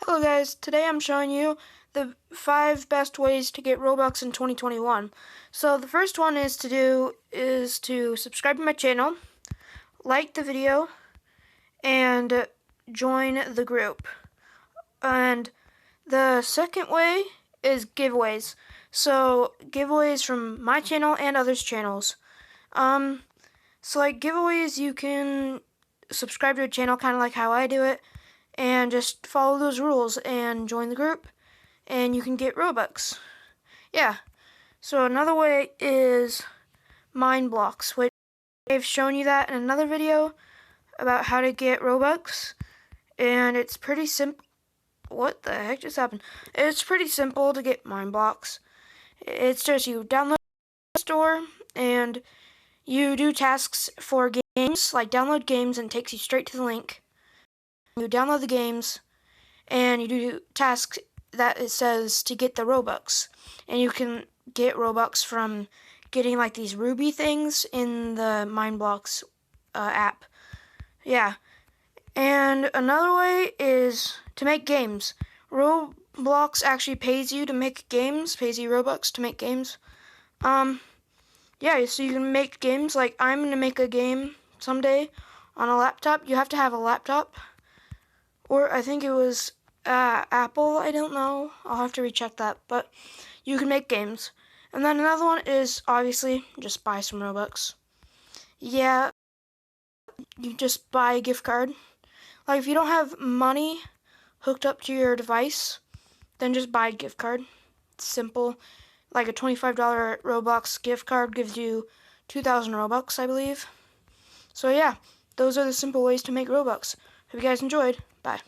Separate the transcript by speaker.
Speaker 1: Hello guys, today I'm showing you the 5 best ways to get Robux in 2021. So the first one is to subscribe to my channel, like the video, and join the group. And the second way is giveaways. So giveaways from my channel and others' channels. So like giveaways, you can subscribe to a channel kind of like how I do it, and just follow those rules and join the group, and you can get Robux. Yeah. So another way is mine blocks, which I've shown you that in another video about how to get Robux, and it's pretty simple. What the heck just happened? It's pretty simple to get mine blocks. It's just you download the store and you do tasks for games, like download games, and it takes you straight to the link. You download the games and you do tasks that it says to get the Robux, and you can get Robux from getting like these ruby things in the Mineblocks app. Yeah. And another way is to make games. Roblox actually pays you to make games, pays you Robux to make games. Yeah, so you can make games. Like I'm gonna make a game someday on a laptop. You have to have a laptop, or I think it was Apple. I don't know. I'll have to recheck that. But you can make games. And then another one is obviously just buy some Robux. Yeah, you just buy a gift card. Like if you don't have money hooked up to your device, then just buy a gift card. It's simple. Like a $25 Roblox gift card gives you 2,000 Robux, I believe. So yeah, those are the simple ways to make Robux. Hope you guys enjoyed. Bye.